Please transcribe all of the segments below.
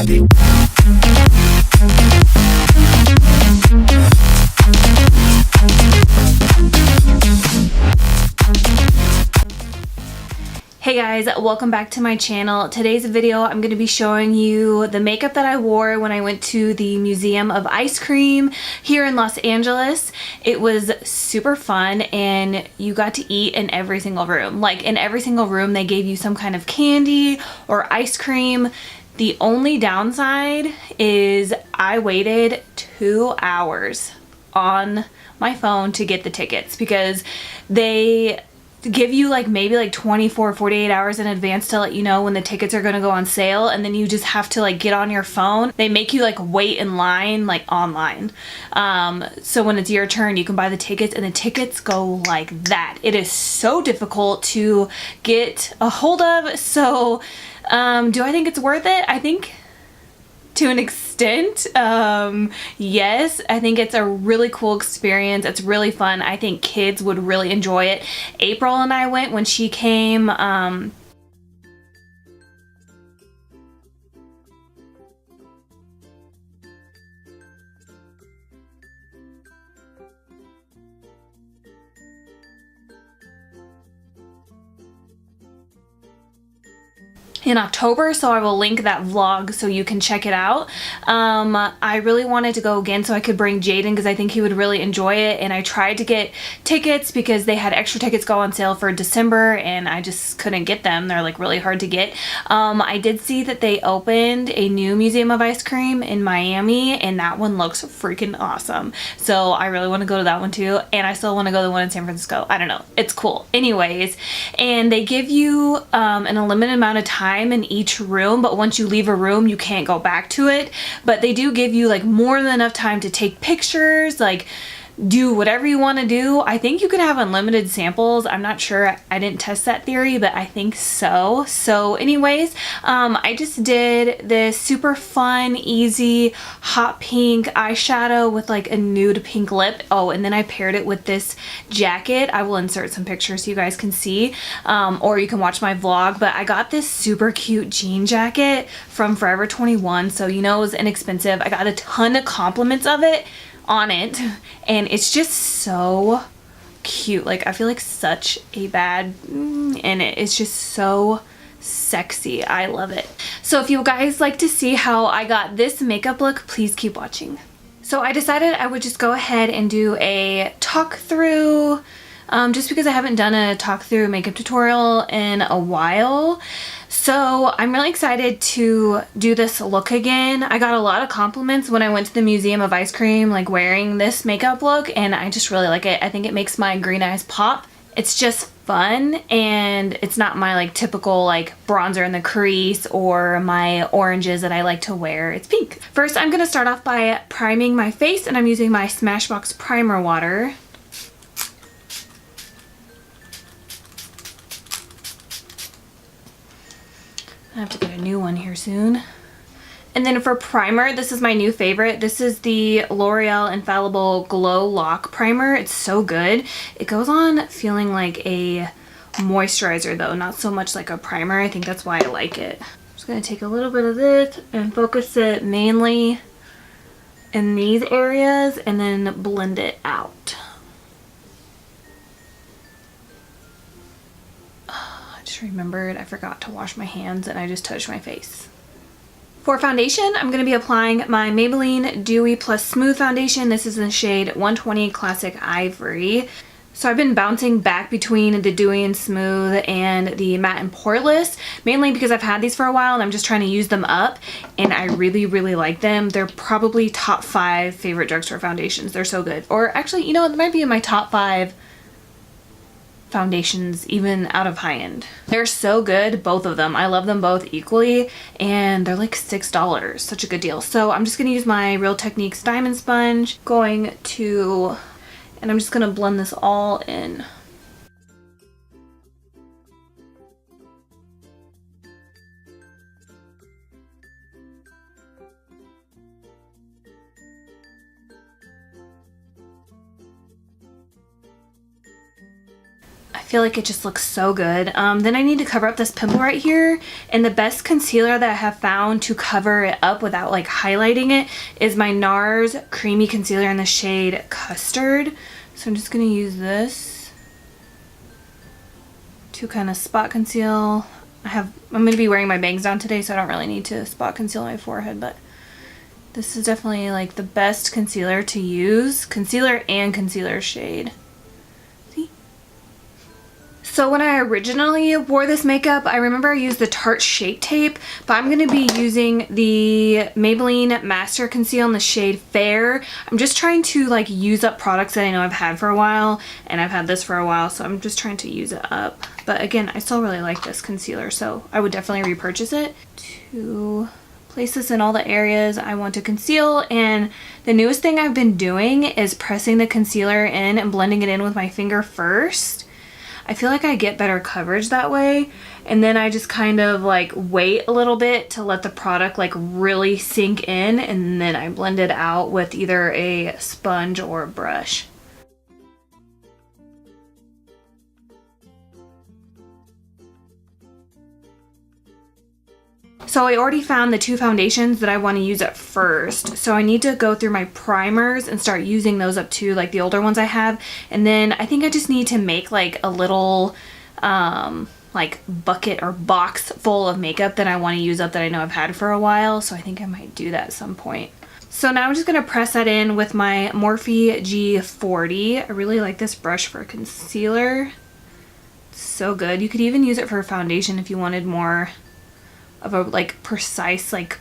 Hey guys, welcome back to my channel. Today's video I'm going to be showing you the makeup that I wore when I went to the Museum of Ice Cream here in Los Angeles. It was super fun and you got to eat in every single room. Like in every single room they gave you some kind of candy or ice cream. The only downside is I waited 2 hours on my phone to get the tickets because they give you like maybe like 24-48 hours in advance to let you know when the tickets are going to go on sale, and then you just have to like get on your phone. They make you like wait in line like online, so when it's your turn you can buy the tickets, and the tickets go like that. It is so difficult to get a hold of. So do I think it's worth it? I think to an extent, yes. I think it's a really cool experience. It's really fun. I think kids would really enjoy it. April and I went when she came. In October, so I will link that vlog so you can check it out. I really wanted to go again so I could bring Jaden because I think he would really enjoy it, and I tried to get tickets because they had extra tickets go on sale for December and I just couldn't get them. They're like really hard to get. I did see that they opened a new Museum of Ice Cream in Miami and that one looks freaking awesome. So I really want to go to that one too, and I still want to go to the one in San Francisco. I don't know, it's cool. Anyways, and they give you an unlimited amount of time in each room, but once you leave a room you can't go back to it. But they do give you like more than enough time to take pictures, like do whatever you want to do. I think you can have unlimited samples. I'm not sure, I didn't test that theory, but I think so. So anyways, I just did this super fun, easy, hot pink eyeshadow with like a nude pink lip. Oh, and then I paired it with this jacket. I will insert some pictures so you guys can see, or you can watch my vlog. But I got this super cute jean jacket from Forever 21, so you know it was inexpensive. I got a ton of compliments of it on it, and it's just so cute. Like I feel like such a bad in it. It's just so sexy. I love it. So if you guys like to see how I got this makeup look, please keep watching. So I decided I would just go ahead and do a talk through, just because I haven't done a talk through makeup tutorial in a while. So I'm really excited to do this look again. I got a lot of compliments when I went to the Museum of Ice Cream, like wearing this makeup look, and I just really like it. I think it makes my green eyes pop. It's just fun, and it's not my like typical like bronzer in the crease or my oranges that I like to wear. It's pink. First, I'm gonna start off by priming my face, and I'm using my Smashbox primer water. I have to get a new one here soon. And then for primer, this is my new favorite. This is the Loreal Infallible Glow Lock Primer. It's so good. It goes on feeling like a moisturizer though, not so much like a primer. I think that's why I like it. I'm just gonna take a little bit of this and focus it mainly in these areas and then blend it out. Remembered I forgot to wash my hands and I just touched my face. For foundation, I'm going to be applying my Maybelline Dewy Plus Smooth Foundation. This is in the shade 120 Classic Ivory. So I've been bouncing back between the Dewy and Smooth and the Matte and Poreless, mainly because I've had these for a while and I'm just trying to use them up, and I really, really like them. They're probably top 5 favorite drugstore foundations. They're so good. Or actually, you know, it might be in my top 5 foundations even out of high-end. They're so good, both of them. I love them both equally, and they're like $6. Such a good deal. So I'm just gonna use my Real Techniques Diamond Sponge, and I'm just gonna blend this all in. I feel like it just looks so good. Then I need to cover up this pimple right here. And the best concealer that I have found to cover it up without like highlighting it is my NARS Creamy Concealer in the shade Custard. So I'm just going to use this to kind of spot conceal. I'm going to be wearing my bangs down today, so I don't really need to spot conceal my forehead, but this is definitely like the best concealer to use. Concealer and concealer shade. See? So when I originally wore this makeup, I remember I used the Tarte Shape Tape, but I'm going to be using the Maybelline Master Conceal in the shade Fair. I'm just trying to like use up products that I know I've had for a while, and I've had this for a while, so I'm just trying to use it up. But again, I still really like this concealer, so I would definitely repurchase it to place this in all the areas I want to conceal. And the newest thing I've been doing is pressing the concealer in and blending it in with my finger first. I feel like I get better coverage that way. And then I just kind of like wait a little bit to let the product like really sink in, and then I blend it out with either a sponge or a brush. So I already found the two foundations that I want to use at first. So I need to go through my primers and start using those up too, like the older ones I have. And then I think I just need to make like a little like bucket or box full of makeup that I want to use up that I know I've had for a while. So I think I might do that at some point. So now I'm just going to press that in with my Morphe G40. I really like this brush for concealer. It's so good. You could even use it for a foundation if you wanted more of a like precise like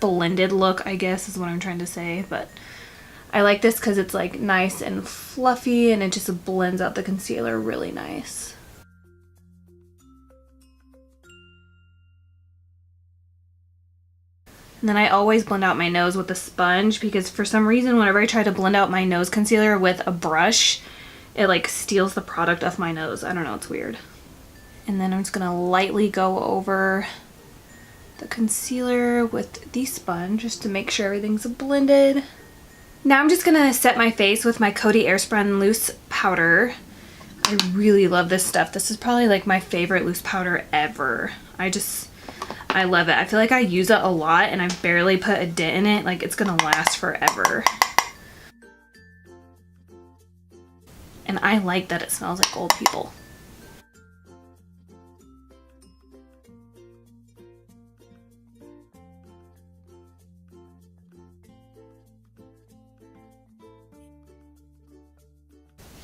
blended look, I guess is what I'm trying to say. But I like this because it's like nice and fluffy, and it just blends out the concealer really nice. And then I always blend out my nose with a sponge, because for some reason whenever I try to blend out my nose concealer with a brush, it like steals the product off my nose. I don't know, it's weird. And then I'm just gonna lightly go over the concealer with the sponge just to make sure everything's blended. Now I'm just gonna set my face with my Coty Airspun loose powder. I really love this stuff. This is probably like my favorite loose powder ever. I love it. I feel like I use it a lot and I've barely put a dent in it. Like, it's gonna last forever. And I like that it smells like old people.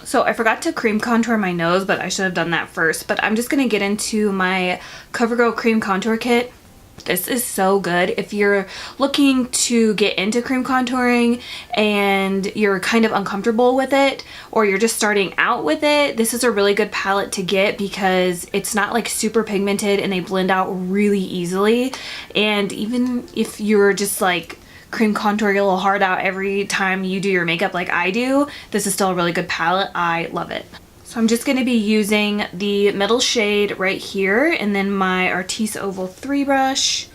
So I forgot to cream contour my nose, but I should have done that first. But I'm just going to get into my CoverGirl Cream Contour Kit. This is so good if you're looking to get into cream contouring and you're kind of uncomfortable with it, or you're just starting out with it. This is a really good palette to get because it's not like super pigmented and they blend out really easily. And even if you're just like cream contouring a little hard out every time you do your makeup like I do, this is still a really good palette. I love it. So I'm just going to be using the middle shade right here, and then my Artis Oval 3 brush.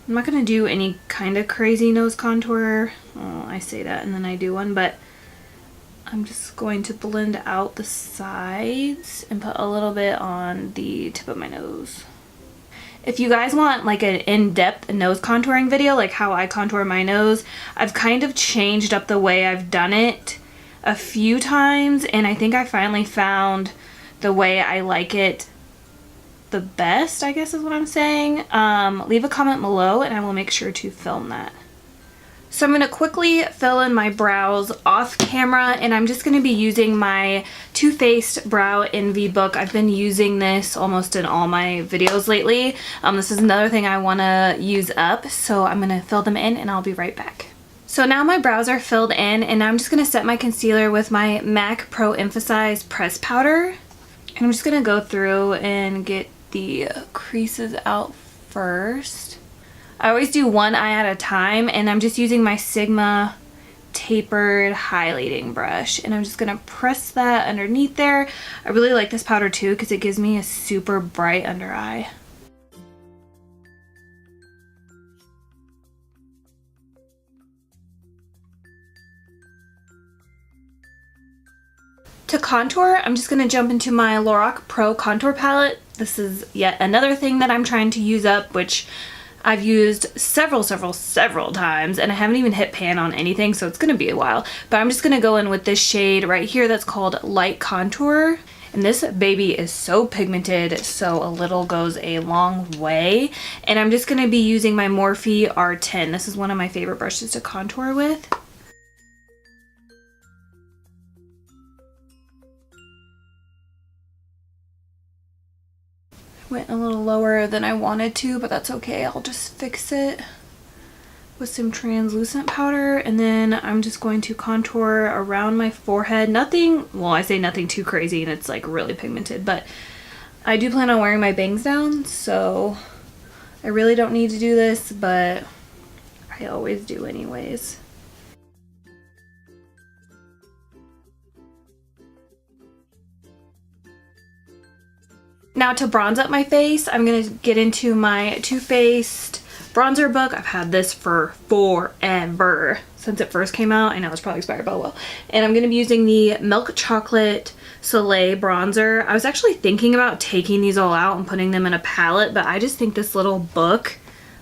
I'm not going to do any kind of crazy nose contour. Oh, I say that and then I do one, but I'm just going to blend out the sides and put a little bit on the tip of my nose. If you guys want like an in-depth nose contouring video, like how I contour my nose, I've kind of changed up the way I've done it a few times, and I think I finally found the way I like it the best, I guess is what I'm saying. Leave a comment below and I will make sure to film that. So I'm going to quickly fill in my brows off camera, and I'm just going to be using my Too Faced Brow Envy book. I've been using this almost in all my videos lately. This is another thing I want to use up, so I'm going to fill them in and I'll be right back. So now my brows are filled in, and I'm just going to set my concealer with my MAC Pro Emphasize Press Powder. And I'm just going to go through and get the creases out first. I always do one eye at a time, and I'm just using my Sigma tapered highlighting brush, and I'm just going to press that underneath there. I really like this powder too because it gives me a super bright under eye. To contour, I'm just going to jump into my Lorac Pro Contour Palette. This is yet another thing that I'm trying to use up, which I've used several times, and I haven't even hit pan on anything, so it's going to be a while. But I'm just going to go in with this shade right here that's called Light Contour. And this baby is so pigmented, so a little goes a long way. And I'm just going to be using my Morphe R10. This is one of my favorite brushes to contour with. Went a little lower than I wanted to, but that's okay. I'll just fix it with some translucent powder, and then I'm just going to contour around my forehead. Nothing, well, I say nothing too crazy and it's like really pigmented, but I do plan on wearing my bangs down, so I really don't need to do this, but I always do anyways. Now to bronze up my face, I'm going to get into my Too Faced bronzer book. I've had this for forever, since it first came out. I know it's probably expired, but well. And I'm going to be using the Milk Chocolate Soleil bronzer. I was actually thinking about taking these all out and putting them in a palette, but I just think this little book,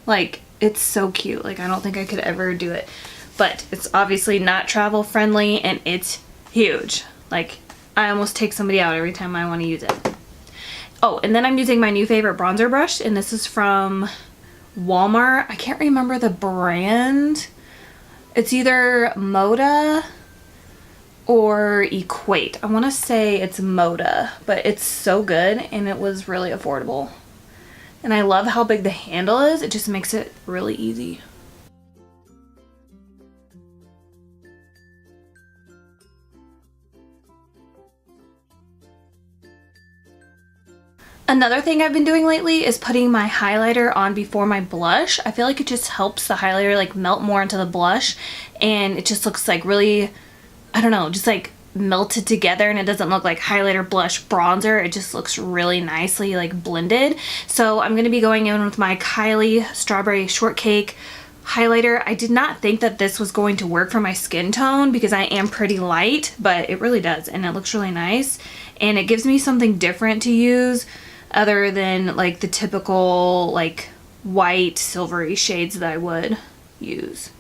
like, it's so cute. Like, I don't think I could ever do it. But it's obviously not travel friendly, and it's huge. Like, I almost take somebody out every time I want to use it. Oh, and then I'm using my new favorite bronzer brush, and this is from Walmart. I can't remember the brand. It's either Moda or Equate. I want to say it's Moda, but it's so good and it was really affordable. And I love how big the handle is. It just makes it really easy. Another thing I've been doing lately is putting my highlighter on before my blush. I feel like it just helps the highlighter like melt more into the blush, and it just looks like really, I don't know, just like melted together, and it doesn't look like highlighter, blush, bronzer. It just looks really nicely like blended. So I'm going to be going in with my Kylie Strawberry Shortcake highlighter. I did not think that this was going to work for my skin tone because I am pretty light, but it really does, and it looks really nice, and it gives me something different to use other than like the typical like white silvery shades that I would use.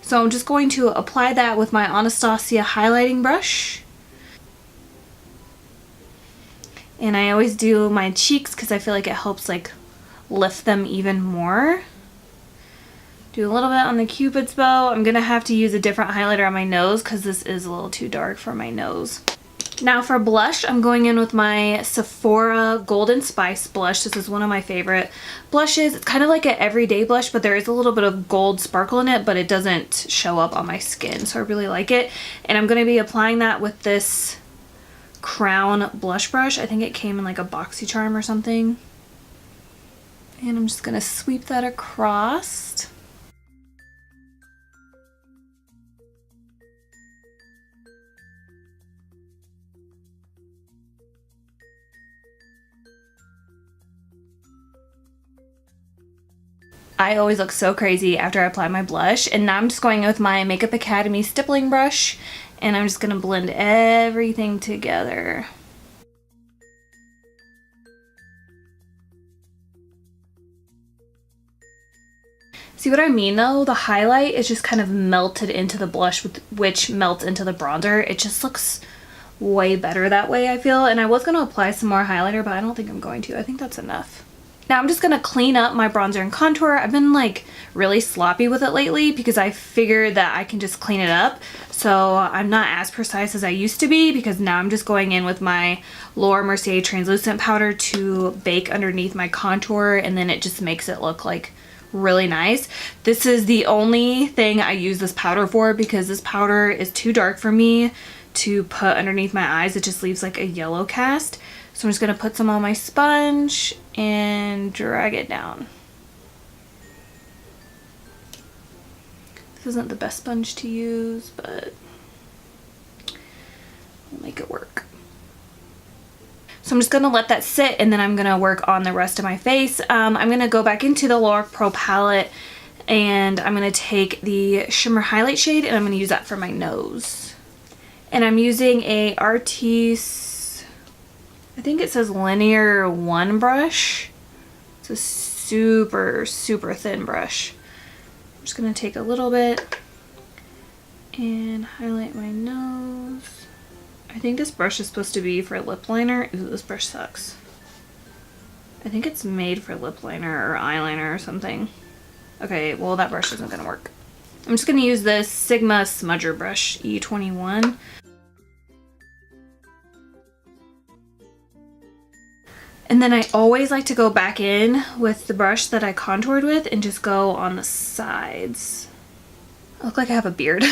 So I'm just going to apply that with my Anastasia highlighting brush. And I always do my cheeks because I feel like it helps like lift them even more. Do a little bit on the Cupid's bow. I'm gonna have to use a different highlighter on my nose because this is a little too dark for my nose. Now for blush, I'm going in with my Sephora Golden Spice blush. This is one of my favorite blushes. It's kind of like an everyday blush, but there is a little bit of gold sparkle in it, but it doesn't show up on my skin, so I really like it. And I'm going to be applying that with this Crown blush brush. I think it came in like a Boxy Charm or something. And I'm just going to sweep that across. I always look so crazy after I apply my blush, and now I'm just going with my Makeup Academy stippling brush, and I'm just going to blend everything together. See what I mean though? The highlight is just kind of melted into the blush, which melts into the bronzer. It just looks way better that way, I feel. And I was going to apply some more highlighter, but I don't think I'm going to. I think that's enough. Now I'm just going to clean up my bronzer and contour. I've been like really sloppy with it lately because I figured that I can just clean it up. So I'm not as precise as I used to be because now I'm just going in with my Laura Mercier translucent powder to bake underneath my contour, and then it just makes it look like really nice. This is the only thing I use this powder for because this powder is too dark for me to put underneath my eyes. It just leaves like a yellow cast. So I'm just going to put some on my sponge and drag it down. This isn't the best sponge to use, but we'll make it work. So I'm just going to let that sit, and then I'm going to work on the rest of my face. I'm going to go back into the Lorac Pro palette, and I'm going to take the shimmer highlight shade, and I'm going to use that for my nose. And I'm using a Artis, I think it says Linear 1 brush. It's a super, super thin brush. I'm just gonna take a little bit and highlight my nose. I think this brush is supposed to be for lip liner. Ooh, this brush sucks. I think it's made for lip liner or eyeliner or something. Okay, well that brush isn't gonna work. I'm just gonna use this Sigma Smudger brush, E21. And then I always like to go back in with the brush that I contoured with and just go on the sides. I look like I have a beard.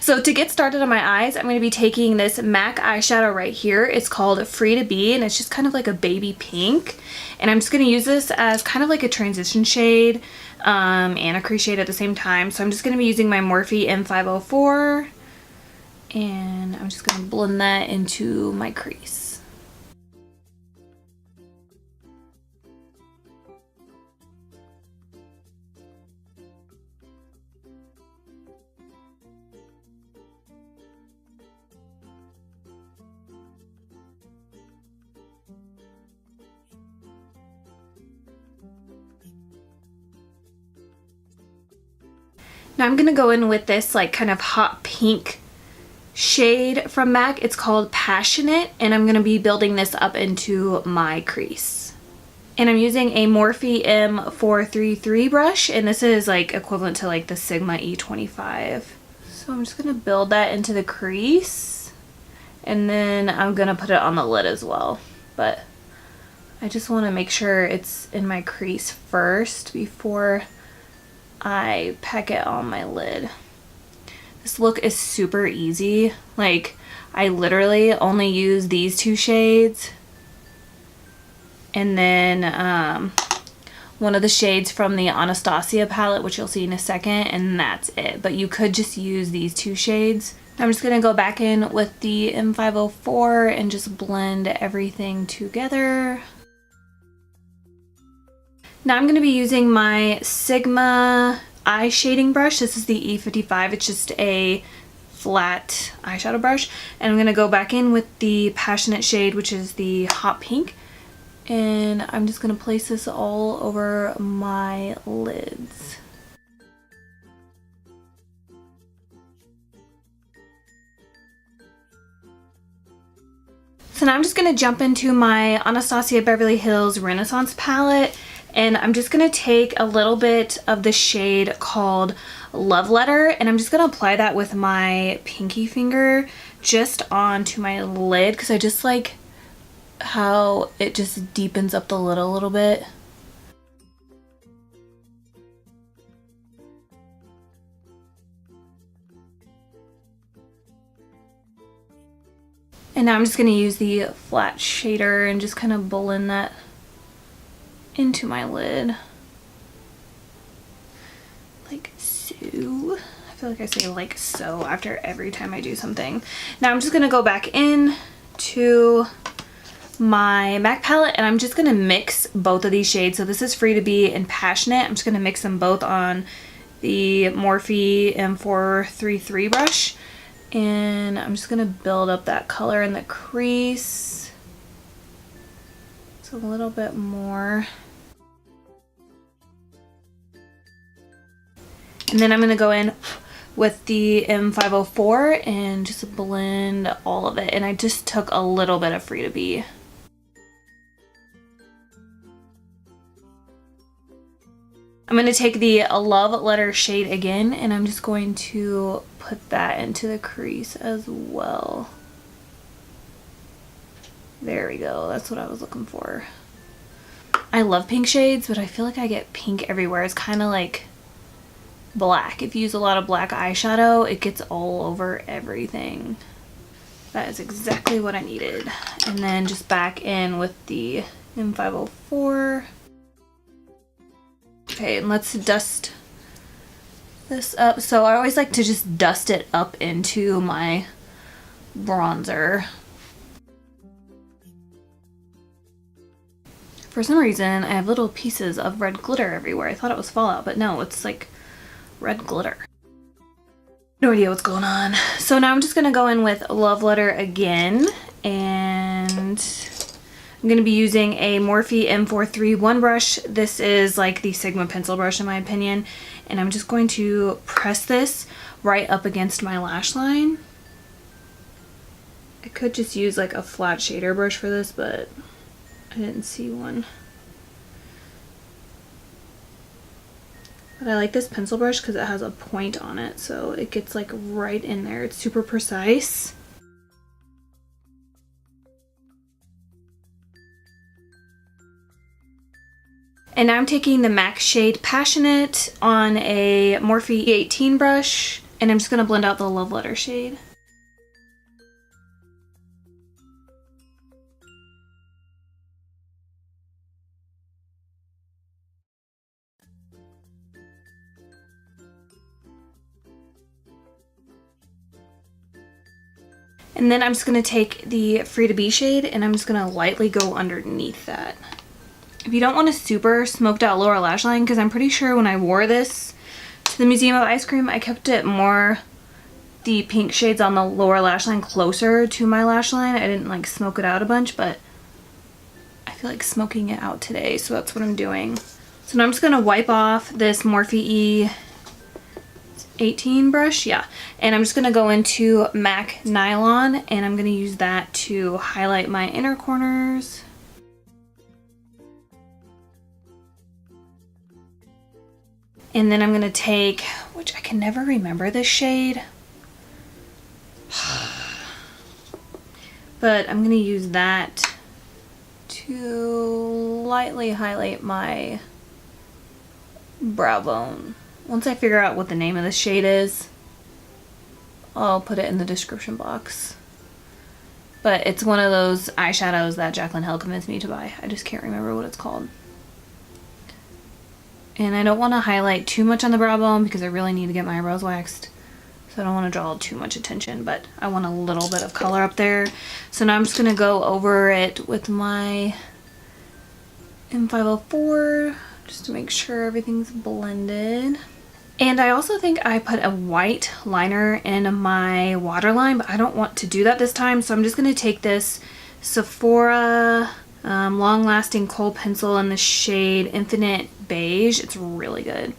So to get started on my eyes, I'm going to be taking this MAC eyeshadow right here. It's called Free to Be, and it's just kind of like a baby pink. And I'm just going to use this as kind of like a transition shade and a crease shade at the same time. So I'm just going to be using my Morphe M504, and I'm just going to blend that into my crease. Now I'm gonna go in with this like kind of hot pink shade from MAC. It's called Passionate, and I'm gonna be building this up into my crease. And I'm using a Morphe M433 brush, and this is like equivalent to like the Sigma E25. So I'm just gonna build that into the crease, and then I'm gonna put it on the lid as well. But I just wanna make sure it's in my crease first before I pack it on my lid. This look is super easy. Like, I literally only use these two shades and then one of the shades from the Anastasia palette, which you'll see in a second, and that's it. But you could just use these two shades. I'm just gonna go back in with the M504 and just blend everything together. Now I'm going to be using my Sigma eye shading brush. This is the E55. It's just a flat eyeshadow brush. And I'm going to go back in with the Passionate shade, which is the hot pink. And I'm just going to place this all over my lids. So now I'm just going to jump into my Anastasia Beverly Hills Renaissance Palette. And I'm just going to take a little bit of the shade called Love Letter, and I'm just going to apply that with my pinky finger just onto my lid, because I just like how it just deepens up the lid a little bit. And now I'm just going to use the flat shader and just kind of blend that into my lid like so. I feel like I say like so after every time I do something. Now I'm just gonna go back in to my MAC palette, and I'm just gonna mix both of these shades. So this is Free to Be and Passionate. I'm just gonna mix them both on the Morphe M433 brush, and I'm just gonna build up that color in the crease. It's a little bit more. And then I'm going to go in with the M504 and just blend all of it. And I just took a little bit of Free to Be. I'm going to take the Love Letter shade again, and I'm just going to put that into the crease as well. There we go. That's what I was looking for. I love pink shades, but I feel like I get pink everywhere. It's kind of like black. If you use a lot of black eyeshadow, it gets all over everything. That is exactly what I needed. And then just back in with the M504. Okay, and let's dust this up. So I always like to just dust it up into my bronzer. For some reason, I have little pieces of red glitter everywhere. I thought it was Fallout, but no, it's like red glitter. No idea what's going on. So now I'm just gonna go in with Love Letter again, and I'm gonna be using a Morphe M431 brush. This is like the Sigma pencil brush in my opinion, and I'm just going to press this right up against my lash line. I could just use like a flat shader brush for this, but I didn't see one. But I like this pencil brush because it has a point on it, so it gets like right in there. It's super precise. And now I'm taking the MAC shade Passionate on a Morphe E18 brush, and I'm just going to blend out the Love Letter shade. And then I'm just going to take the Free to Be shade, and I'm just going to lightly go underneath that. If you don't want a super smoked out lower lash line, because I'm pretty sure when I wore this to the Museum of Ice Cream, I kept it more, the pink shades on the lower lash line closer to my lash line. I didn't like smoke it out a bunch, but I feel like smoking it out today, so that's what I'm doing. So now I'm just going to wipe off this Morphe E18 brush, yeah, and I'm just going to go into MAC Nylon, and I'm going to use that to highlight my inner corners. And then I'm going to take, which I can never remember this shade, but I'm going to use that to lightly highlight my brow bone. Once I figure out what the name of this shade is, I'll put it in the description box. But it's one of those eyeshadows that Jaclyn Hill convinced me to buy. I just can't remember what it's called. And I don't want to highlight too much on the brow bone because I really need to get my eyebrows waxed. So I don't want to draw too much attention, but I want a little bit of color up there. So now I'm just going to go over it with my M504 just to make sure everything's blended. And I also think I put a white liner in my waterline, but I don't want to do that this time. So I'm just going to take this Sephora Long Lasting Kohl pencil in the shade Infinite Beige. It's really good.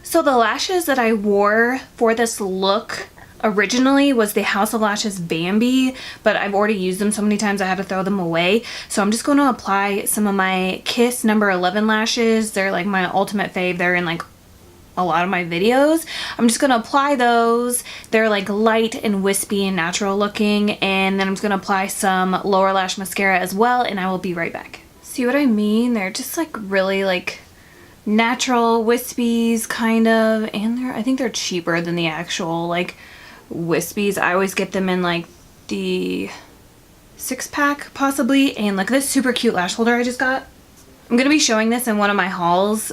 So the lashes that I wore for this look originally was the House of Lashes Bambi, but I've already used them so many times I had to throw them away. So I'm just going to apply some of my Kiss number 11 lashes. They're like my ultimate fave. They're in like a lot of my videos. I'm just going to apply those. They're like light and wispy and natural looking, and then I'm just going to apply some lower lash mascara as well, and I will be right back. See what I mean? They're just like really like natural wispies kind of, and I think they're cheaper than the actual like wispies. I always get them in like the 6-pack possibly, and look at this super cute lash holder I just got. I'm gonna be showing this in one of my hauls,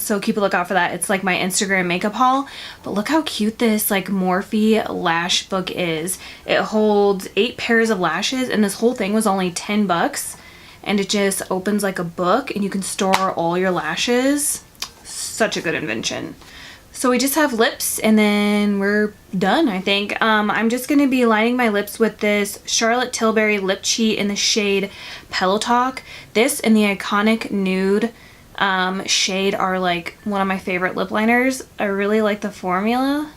so keep a lookout for that. It's like my Instagram makeup haul, but look how cute this like Morphe lash book is. It holds 8 pairs of lashes, and this whole thing was only 10 bucks. And it just opens like a book, and you can store all your lashes. Such a good invention. So we just have lips, and then we're done, I think. I'm just going to be lining my lips with this Charlotte Tilbury Lip Cheat in the shade PillowTalk. This and the iconic nude shade are like one of my favorite lip liners. I really like the formula.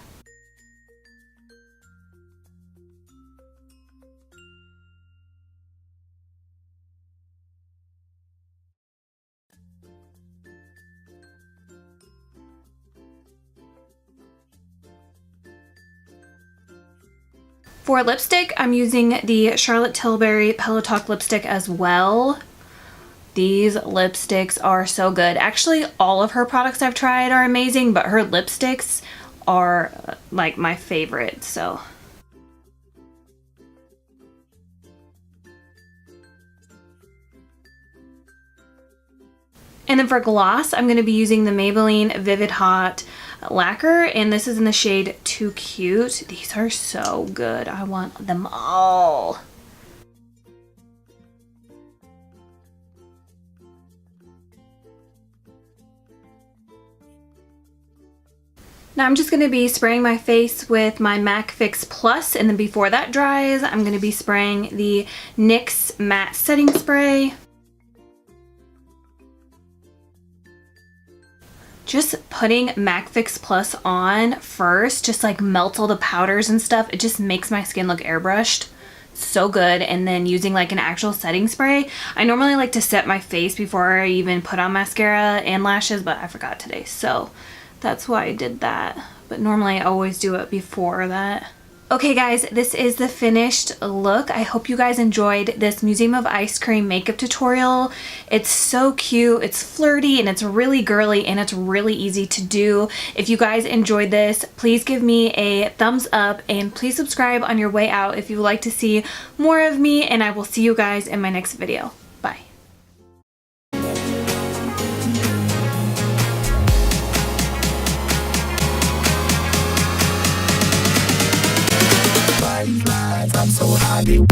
For lipstick, I'm using the Charlotte Tilbury PillowTalk lipstick as well. These lipsticks are so good. Actually, all of her products I've tried are amazing, but her lipsticks are like my favorite, so. And then for gloss, I'm going to be using the Maybelline Vivid Hot Lacquer, and this is in the shade Too Cute. These are so good. I want them all. Now I'm just going to be spraying my face with my MAC Fix Plus, and then before that dries, I'm going to be spraying the NYX Matte Setting Spray. Just putting MAC Fix Plus on first, just like melts all the powders and stuff. It just makes my skin look airbrushed. So good. And then using like an actual setting spray. I normally like to set my face before I even put on mascara and lashes, but I forgot today. So that's why I did that. But normally I always do it before that. Okay guys, this is the finished look. I hope you guys enjoyed this Museum of Ice Cream makeup tutorial. It's so cute, it's flirty, and it's really girly, and it's really easy to do. If you guys enjoyed this, please give me a thumbs up, and please subscribe on your way out if you would like to see more of me, and I will see you guys in my next video. Bye. I'm so happy.